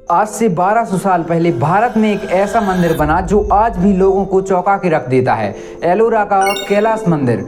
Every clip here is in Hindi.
आज से 1200 साल पहले भारत में एक ऐसा मंदिर बना जो आज भी लोगों को चौंका के रख देता है। एलोरा का कैलाश मंदिर।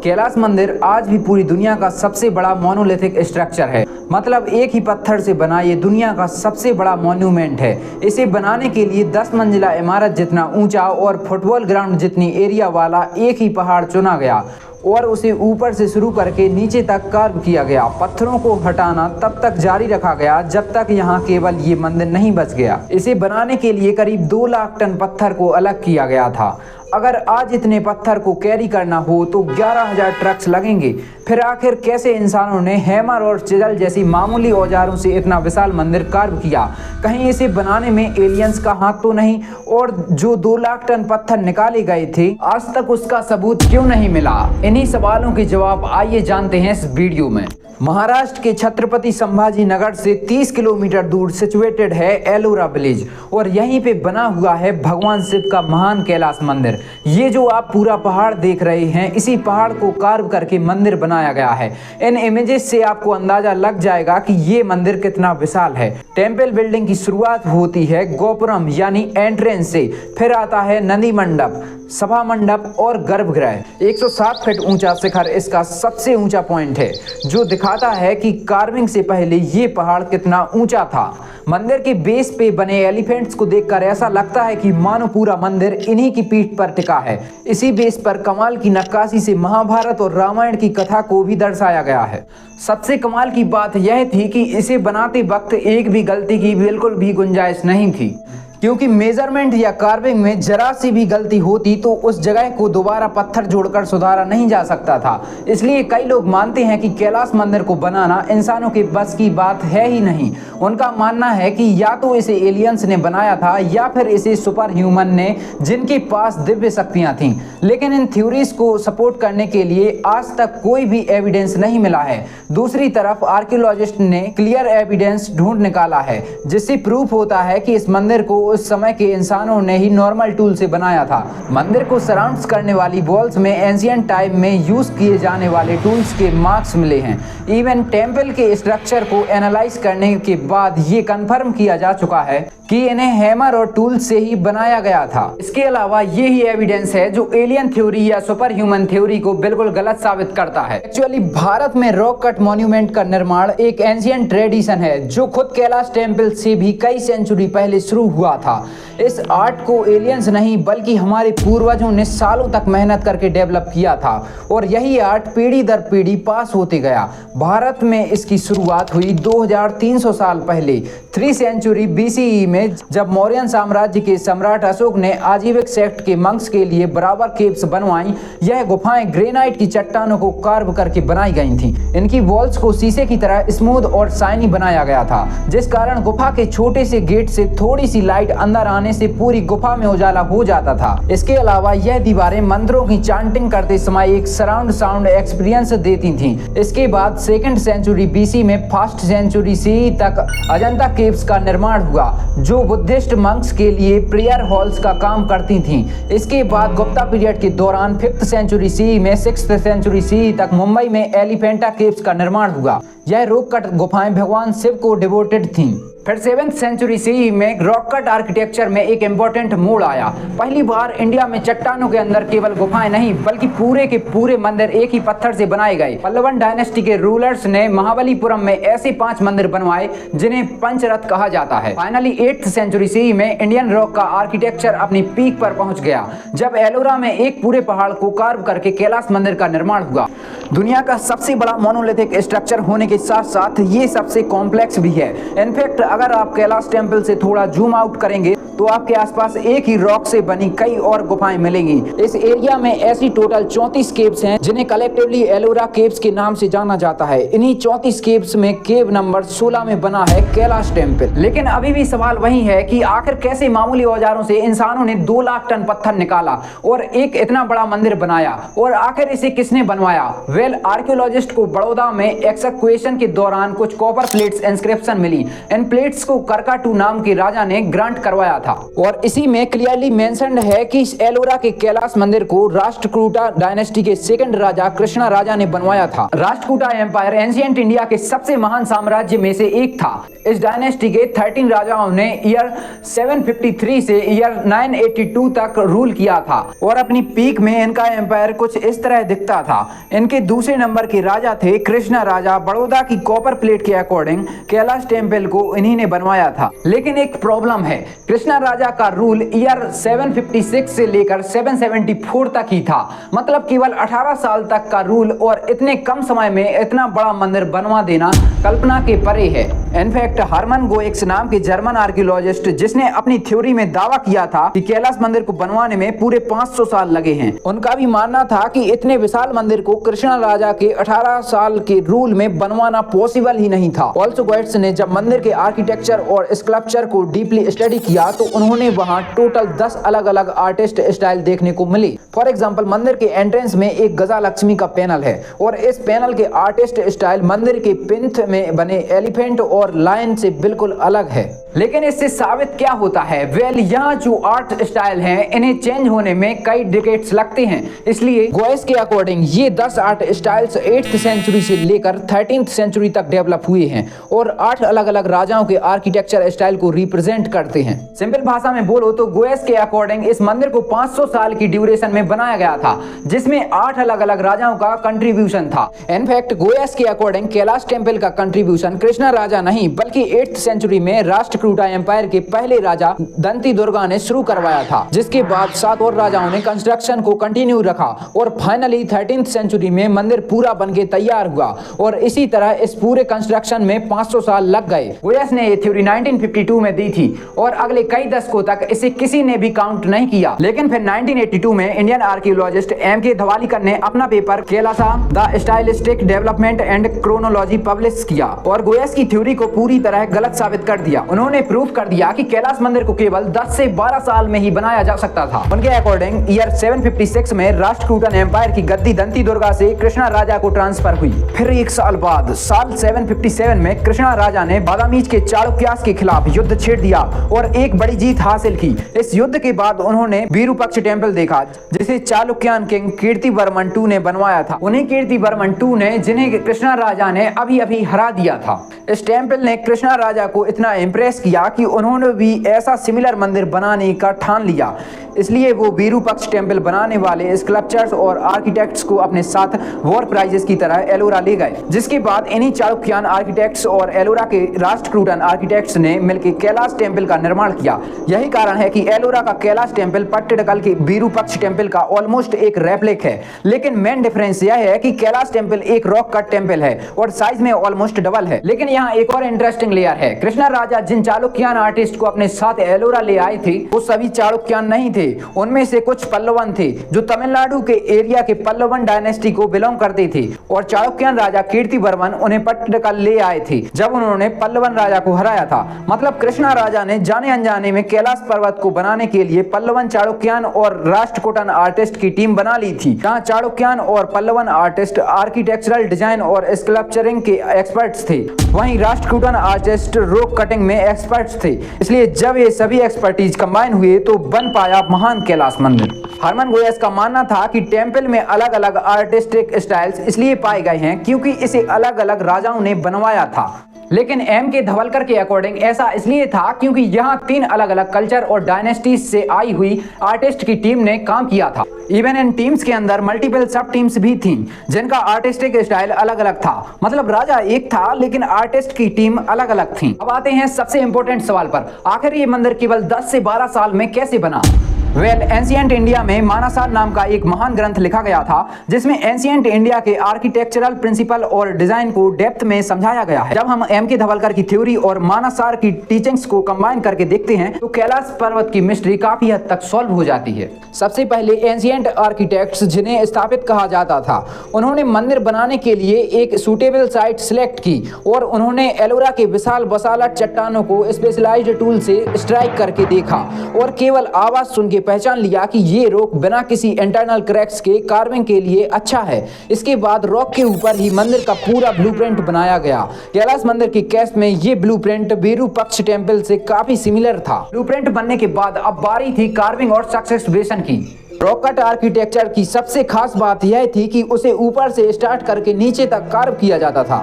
कैलाश मंदिर आज भी पूरी दुनिया का सबसे बड़ा मोनोलिथिक स्ट्रक्चर है। मतलब एक ही पत्थर से बना ये दुनिया का सबसे बड़ा मॉन्यूमेंट है। इसे बनाने के लिए 10 मंजिला इमारत जितना ऊंचा और फुटबॉल ग्राउंड जितनी एरिया वाला एक ही पहाड़ चुना गया और उसे ऊपर से शुरू करके नीचे तक कार्व किया गया। पत्थरों को हटाना तब तक जारी रखा गया जब तक यहाँ केवल ये मंदिर नहीं बच गया। इसे बनाने के लिए करीब 2 लाख टन पत्थर को अलग किया गया था। अगर आज इतने पत्थर को कैरी करना हो तो 11,000 ट्रक्स लगेंगे। फिर आखिर कैसे इंसानों ने हैमर और चिजल जैसी मामूली औजारों से इतना विशाल मंदिर कार्व किया? कहीं इसे बनाने में एलियंस का हाथ तो नहीं? और जो 2 लाख टन पत्थर निकाले गए थे आज तक उसका सबूत क्यों नहीं मिला? इन्हीं सवालों के जवाब आइए जानते हैं इस वीडियो में। महाराष्ट्र के छत्रपति संभाजी नगर से 30 किलोमीटर दूर सिचुएटेड है एलोरा विलेज और यहीं पे बना हुआ है भगवान शिव का महान कैलाश मंदिर। ये जो आप पूरा पहाड़ देख रहे हैं इसी पहाड़ को कार्व करके मंदिर बनाया गया है। इन इमेजेस से आपको अंदाजा लग जाएगा कि ये मंदिर कितना विशाल है। टेम्पल बिल्डिंग की शुरुआत होती है गोपुरम यानी एंट्रेंस से, फिर आता है नंदी मंडप, सभा मंडप और गर्भगृह। 107 फीट ऊंचा शिखर इसका सबसे ऊंचा पॉइंट है जो दिखाता है कि कार्विंग से पहले ये पहाड़ कितना ऊंचा था। मंदिर के बेस पे बने एलिफेंट्स को देखकर ऐसा लगता है कि मानो पूरा मंदिर इन्हीं की पीठ पर टिका है। इसी बेस पर कमाल की नक्काशी से महाभारत और रामायण की कथा को भी दर्शाया गया है। सबसे कमाल की बात यह थी कि इसे बनाते वक्त एक भी गलती की बिल्कुल भी गुंजाइश नहीं थी, क्योंकि मेजरमेंट या कार्विंग में जरा सी भी गलती होती तो उस जगह को दोबारा पत्थर जोड़कर सुधारा नहीं जा सकता था। इसलिए कई लोग मानते हैं कि कैलाश मंदिर को बनाना इंसानों के बस की बात है ही नहीं। उनका मानना है कि या तो इसे एलियंस ने बनाया था या फिर इसे सुपर ह्यूमन ने, जिनके पास दिव्य शक्तियां थीं। लेकिन इन थ्योरीज को सपोर्ट करने के लिए आज तक कोई भी एविडेंस नहीं मिला है। दूसरी तरफ आर्कियोलॉजिस्ट ने क्लियर एविडेंस ढूंढ निकाला है जिससे प्रूफ होता है कि इस मंदिर को उस समय के इंसानों ने ही नॉर्मल टूल से बनाया था। मंदिर को सराउंड्स करने वाली वॉल्स में एंशिएंट टाइम में यूज किए जाने वाले टूल्स के मार्क्स मिले हैं। इवन टेम्पल के स्ट्रक्चर को एनालाइज करने के बाद ये कंफर्म किया जा चुका है कि इन्हें हैमर और टूल से ही बनाया गया था। इसके अलावा ये ही एविडेंस है जो एलियन थ्योरी या सुपर ह्यूमन थ्योरी को बिल्कुल गलत साबित करता है। एक्चुअली भारत में रॉक कट मॉन्यूमेंट का निर्माण एक एंशिएंट ट्रेडिशन है जो खुद कैलाश टेम्पल से भी कई सेंचुरी पहले शुरू हुआ था। इस आर्ट को एलियंस नहीं बल्कि हमारे पूर्वजों ने सालों तक मेहनत करके डेवलप किया था और यही आर्ट पीढ़ी दर पीढ़ी पास होते गया। भारत में इसकी शुरुआत हुई 2300 साल पहले 3 सेंचुरी BCE में, जब मौर्यन साम्राज्य के सम्राट अशोक ने आजीविक सेक्ट के मंक्स के लिए बराबर केव्स बनवाई। यह गुफाएं ग्रेनाइट की चट्टानों को कार्व करके बनाई गई थीं। इनकी वॉल्स को शीशे की तरह स्मूथ और शाइनी बनाया गया था, जिस कारण गुफा के छोटे से गेट से थोड़ी सी लाइट अंदर आने से पूरी गुफा में उजाला हो जाता था। इसके अलावा यह दीवारें मंत्रों की चांटिंग करते समय एक सराउंड साउंड एक्सपीरियंस देती थीं। इसके बाद 2nd सेंचुरी BC में 1st सेंचुरी CE तक अजंता केव्स का निर्माण हुआ जो बुद्धिस्ट मंक्स के लिए प्रेयर हॉल्स का काम करती थीं। इसके बाद गुप्ता पीरियड के दौरान 5th सेंचुरी CE में 6th सेंचुरी CE तक मुंबई में एलिफेंटा केव्स का निर्माण हुआ। यह रॉक कट गुफाएं भगवान शिव को डिवोटेड थीं। फिर 7th सेंचुरी CE में रॉक कट आर्किटेक्चर में एक इम्पोर्टेंट मोड़ आया। पहली बार इंडिया में चट्टानों के अंदर केवल गुफाएं नहीं बल्कि पूरे के पूरे मंदिर एक ही पत्थर से बनाए गए। पल्लवन डायनेस्टी के रूलर्स ने महाबलीपुरम में ऐसे 5 मंदिर बनवाए जिन्हें पंचरथ कहा जाता है। फाइनली 8th सेंचुरी CE में इंडियन रॉक का आर्किटेक्चर अपनी पीक पर पहुंच गया जब एलोरा में एक पूरे पहाड़ को कार्व करके कैलाश मंदिर का निर्माण हुआ। दुनिया का सबसे बड़ा मोनोलिथिक स्ट्रक्चर होने के साथ साथ ये सबसे कॉम्प्लेक्स भी है। इनफैक्ट अगर आप कैलाश टेम्पल से थोड़ा जूम आउट करेंगे तो आपके आसपास एक ही रॉक से बनी कई और गुफाएं मिलेंगी। इस एरिया में ऐसी टोटल 34 केव्स हैं जिन्हें कलेक्टिवली एलोरा केव्स के नाम से जाना जाता है। इन्हीं 34 केव्स में केव नंबर 16 में बना है कैलाश टेम्पल। लेकिन अभी भी सवाल वही है कि आखिर कैसे मामूली औजारों से इंसानों ने 2 लाख टन पत्थर निकाला और एक इतना बड़ा मंदिर बनाया, और आखिर इसे किसने बनवाया? वेल, आर्कियोलॉजिस्ट को बड़ौदा में एक्सकवेशन के दौरान कुछ कॉपर प्लेट्स इंस्क्रिप्शन मिली। इन प्लेट्स को करकाटू नाम के राजा ने ग्रांट करवाया था। था। और इसी में क्लियरली मेंशन्ड है कि एलोरा के कैलाश मंदिर को राष्ट्रकूटा डायनेस्टी के सेकंड राजा कृष्णा राजा ने बनवाया था। राष्ट्रकूटा एम्पायर एंशिएंट इंडिया के सबसे महान साम्राज्य में से एक था। इस डायनेस्टी के 13 राजाओं ने ईयर 753 से ईयर 982 तक रूल किया था और अपनी पीक में इनका एम्पायर कुछ इस तरह दिखता था। इनके दूसरे नंबर के राजा थे कृष्णा राजा। बड़ौदा की कॉपर प्लेट के अकॉर्डिंग कैलाश टेम्पल को इन्हीं ने बनवाया था। लेकिन एक प्रॉब्लम है, कृष्णा राजा का रूल ईयर 756 से लेकर 774 तक ही था। मतलब केवल 18 साल तक का रूल और इतने कम समय में इतना बड़ा मंदिर बनवा देना कल्पना के परे है। इनफैक्ट हरमन गोएक्स नाम के जर्मन आर्कियोलॉजिस्ट, जिसने अपनी थ्योरी में दावा किया था कि कैलाश मंदिर को बनवाने में पूरे 500 साल लगे हैं, उनका भी मानना था कि इतने विशाल मंदिर को कृष्णा राजा के 18 साल के रूल में बनवाना पॉसिबल ही नहीं था। ऑल्सो गोएट्स ने जब मंदिर के आर्किटेक्चर और स्कल्पचर को डीपली स्टडी किया तो उन्होंने वहां टोटल 10 अलग अलग आर्टिस्ट स्टाइल देखने को मिली। फॉर एग्जाम्पल, मंदिर के एंट्रेंस में एक गजा लक्ष्मी का पैनल है और इस पैनल के आर्टिस्ट स्टाइल मंदिर के पिंथ में बने एलिफेंट और लायन से बिल्कुल अलग है। लेकिन इससे साबित क्या होता है? वेल, यहाँ जो आर्ट स्टाइल हैं इन्हें चेंज होने में कई डिकेड्स लगते हैं। इसलिए गोएस के अकॉर्डिंग ये 10 आर्ट स्टाइल्स 8th सेंचुरी से लेकर 13th सेंचुरी तक डेवलप हुए हैं और 8 अलग अलग राजाओं के आर्किटेक्चर स्टाइल को रिप्रेजेंट करते हैं। सिंपल भाषा में बोलो तो गोएस के अकॉर्डिंग इस मंदिर को 500 साल की ड्यूरेशन में बनाया गया था, जिसमें 8 अलग अलग राजाओं का कंट्रीब्यूशन था। इनफैक्ट गोएस के अकॉर्डिंग कैलाश टेम्पल का कंट्रीब्यूशन कृष्णा राजा नहीं बल्कि 8th सेंचुरी में राष्ट्रकूटा एम्पायर के पहले राजा दंती दुर्गा ने शुरू करवाया था, जिसके बाद 7 और राजाओं ने कंस्ट्रक्शन को कंटिन्यू रखा और फाइनली 13th सेंचुरी में मंदिर पूरा बनके तैयार हुआ और इसी तरह इस पूरे कंस्ट्रक्शन में 500 साल लग गए। गोएस ने ये थ्योरी 1952 में दी थी और अगले कई दशकों तक इसे किसी ने भी काउंट नहीं किया। लेकिन फिर 1982 में इंडियन आर्कियोलॉजिस्ट M.K. धवालीकर ने अपना paper Kailasa the stylistic development and chronology publish किया और गोएस की थ्योरी को पूरी तरह गलत साबित कर दिया। उन्होंने प्रूफ कर दिया कि कैलाश मंदिर को केवल 10 से 12 साल में ही बनाया जा सकता था। उनके अकॉर्डिंग ईयर 756 में राष्ट्रकूटन एम्पायर की गद्दी दंती दुर्गा से कृष्णा राजा को ट्रांसफर हुई। फिर एक साल बाद साल 757 में कृष्णा राजा ने बादामीज के चालुक्यास के खिलाफ युद्ध छेड़ दिया और एक बड़ी जीत हासिल की। इस युद्ध के बाद उन्होंने विरूपाक्ष टेम्पल देखा, जिसे चालुक्यान किंग कीर्तिवर्मन II ने बनवाया था। उन्हीं कीर्तिवर्मन II ने जिन्हें कृष्णा राजा ने अभी अभी हरा दिया था। इस टेम्पल ने कृष्णा राजा को इतना इम्प्रेस किया कि उन्होंने भी ऐसा सिमिलर मंदिर बनाने का ठान लिया। इसलिए वो विरूपाक्ष टेम्पल बनाने वाले स्कल्पचर्स और आर्किटेक्ट्स को अपने साथ वॉर प्राइजेस की तरह एलोरा ले गए, जिसके बाद इन्हीं चालुक्यान आर्किटेक्ट्स और एलोरा के राष्ट्रकूटन आर्किटेक्ट्स ने मिलकर कैलाश टेम्पल का निर्माण किया। यही कारण है कि एलोरा का कैलाश टेम्पल पट्टडकल के विरूपाक्ष टेम्पल का ऑलमोस्ट एक रेप्लिक है। लेकिन मेन डिफरेंस यह है कि कैलाश टेम्पल एक रॉक कट टेम्पल है और साइज में ऑलमोस्ट डबल है। लेकिन यहाँ एक और इंटरेस्टिंग लेयर है। कृष्णा राजा जिन चालुक्यान आर्टिस्ट को अपने साथ एलोरा ले आए थे वो सभी चालुक्यान नहीं थे। उनमें से कुछ पल्लवन थे जो तमिलनाडु के एरिया के पल्लवन डायनेस्टी को बिलोंग करते थे और चालुक्यान राजा कीर्तिवर्मन उन्हें पट्टडकल ले आए थे जब उन्होंने पल्लवन राजा को हराया था। मतलब कृष्णा राजा ने जाने अनजाने में कैलाश पर्वत को बनाने के लिए पल्लवन, चालुक्यान और राष्ट्रकूटन आर्टिस्ट की टीम बना ली थी। जहाँ चालुक्यान और पल्लवन आर्टिस्ट आर्किटेक्चरल डिजाइन और स्कल्पचरिंग के एक्सपर्ट्स थे, वहीं राष्ट्रकूटन आर्टिस्ट रॉक कटिंग में एक्सपर्ट्स थे। इसलिए जब ये सभी एक्सपर्टीज कंबाइन हुए तो बन पाया महान कैलाश मंदिर। हरमन गोएस का मानना था कि टेम्पल में अलग अलग आर्टिस्टिक स्टाइल्स इसलिए पाए गए हैं क्योंकि इसे अलग अलग राजाओं ने बनवाया था। लेकिन M.K. धवलकर के अकॉर्डिंग ऐसा इसलिए था क्योंकि यहाँ 3 अलग अलग कल्चर और डायनेस्टीज से आई हुई आर्टिस्ट की टीम ने काम किया था। इवन इन टीम्स के अंदर मल्टीपल सब टीम्स भी थीं जिनका आर्टिस्टिक स्टाइल अलग अलग था। मतलब राजा एक था लेकिन आर्टिस्ट की टीम अलग अलग थी। अब आते हैं सबसे इंपॉर्टेंट सवाल पर, आखिर ये मंदिर केवल 10 से 12 साल में कैसे बना? वेल, एंशिएंट इंडिया में मानसार नाम का एक महान ग्रंथ लिखा गया था जिसमें एंशिएंट इंडिया के आर्किटेक्चरल प्रिंसिपल और डिजाइन को डेप्थ में समझाया गया है। जब हम M.K. धवलकर की थ्योरी और मानसार की टीचिंग्स को कंबाइन करके देखते हैं तो कैलाश पर्वत की मिस्ट्री काफी हद तक सॉल्व हो जाती है। सबसे पहले एंशिएंट आर्किटेक्ट्स जिन्हें स्थापित कहा जाता था, उन्होंने मंदिर बनाने के लिए एक सूटेबल साइट सिलेक्ट की और उन्होंने एलोरा के विशाल बसालट चट्टानों को स्पेशलाइज्ड टूल से स्ट्राइक करके देखा और केवल आवाज सुन के के पहचान लिया कि ये रॉक बिना किसी इंटरनल क्रैक्स के कार्विंग के लिए अच्छा है। इसके बाद रॉक के ऊपर ही मंदिर का पूरा ब्लूप्रिंट बनाया गया। कैलाश मंदिर के केस में ये ब्लूप्रिंट विरूपाक्ष टेम्पल से काफी सिमिलर था। ब्लूप्रिंट बनने के बाद अब बारी थी कार्विंग और सक्सेशन की। रॉक कट आर्किटेक्चर की सबसे खास बात यह थी कि उसे ऊपर से स्टार्ट करके नीचे तक कार्व किया जाता था।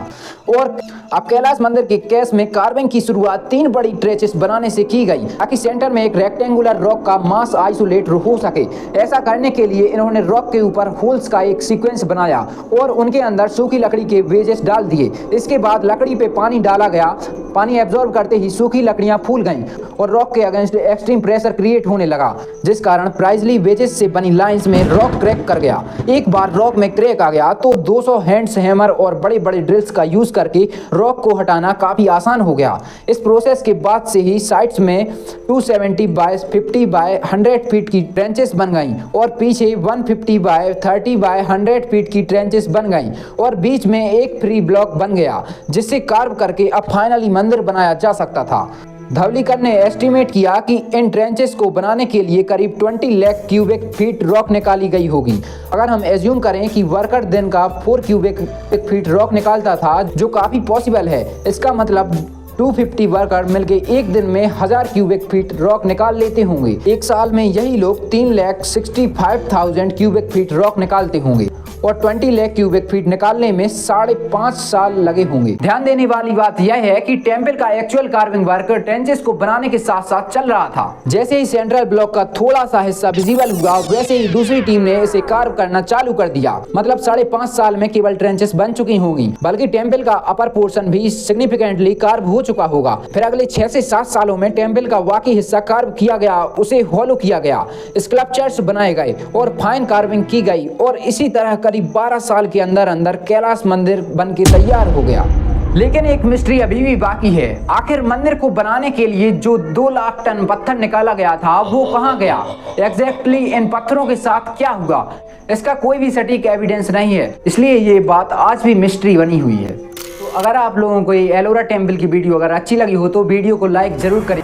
और अब कैलाश मंदिर के केस में कार्विंग की शुरुआत 3 बड़ी ट्रेचेस बनाने से की गई ताकि सेंटर में एक रेक्टेंगुलर रॉक का मास आइसोलेट हो सके। ऐसा करने के लिए इन्होंने रॉक के ऊपर होल्स का एक सीक्वेंस बनाया और उनके अंदर सूखी लकड़ी के वेजेस डाल दिए। इसके बाद लकड़ी पे पानी डाला गया। पानी एब्जॉर्ब करते ही सूखी लकड़ियां फूल गईं और रॉक के अगेंस्ट एक्सट्रीम प्रेशर क्रिएट होने लगा, जिस कारण प्राइजली वेजेस से बनी लाइंस में रॉक क्रैक कर गया। एक बार रॉक में क्रैक आ गया तो 200 हैंड्स हैमर और बड़े बड़े ड्रिल्स का यूज करके रॉक को हटाना काफी आसान हो गया। इस प्रोसेस के बाद से ही साइड्स में 270 बाय 50 बाय 100 फीट की ट्रेंचेस बन गईं और पीछे 150 बाय 30 बाय 100 फीट की ट्रेंचेस बन गईं और बीच में एक फ्री ब्लॉक बन गया, जिससे कार्व करके अब फाइनली मंदिर बनाया जा सकता था। धवलीकर ने एस्टिमेट किया कि इन ट्रेंचेस को बनाने के लिए करीब 20 लाख क्यूबिक फीट रॉक निकाली गई होगी। अगर हम एज्यूम करें कि वर्कर दिन का 4 क्यूबिक फीट रॉक निकालता था, जो काफी पॉसिबल है, इसका मतलब 250 वर्कर मिलके एक दिन में 1000 क्यूबिक फीट रॉक निकाल लेते होंगे। एक साल में यही लोग 3,65,000 क्यूबिक फीट रॉक निकालते होंगे और 20 लाख क्यूबिक फीट निकालने में 5.5 साल लगे होंगे। ध्यान देने वाली बात यह है कि टेम्पल का एक्चुअल कार्विंग वर्क ट्रेंचेस को बनाने के साथ साथ चल रहा था। जैसे ही सेंट्रल ब्लॉक का थोड़ा सा हिस्सा विजिबल हुआ, वैसे ही दूसरी टीम ने इसे कार्व करना चालू कर दिया। मतलब 5.5 साल में केवल ट्रेंचेस बन चुकी होंगी, बल्कि टेम्पल का अपर पोर्शन भी सिग्निफिकेंटली कार्व हो चुका होगा। फिर अगले 6 से 7 सालों में टेम्पल का बाकी हिस्सा कार्व किया गया, उसे हॉलो किया गया, स्कल्पचर्स बनाए गए और फाइन कार्विंग की गई और इसी तरह करीब 12 साल के अंदर अंदर कैलाश मंदिर बन के तैयार हो गया। लेकिन एक मिस्ट्री अभी भी बाकी है। आखिर मंदिर को बनाने के लिए जो 2 लाख टन पत्थर निकाला गया था, वो कहाँ गया? एग्जैक्टली इन पत्थरों के साथ क्या हुआ? इसका कोई भी सटीक एविडेंस नहीं है, इसलिए ये बात आज भी मिस्ट्री बनी हुई है। तो अगर आप लोगों को ये एलोरा टेम्पल की वीडियो अगर अच्छी लगी हो तो वीडियो को लाइक जरूर करें।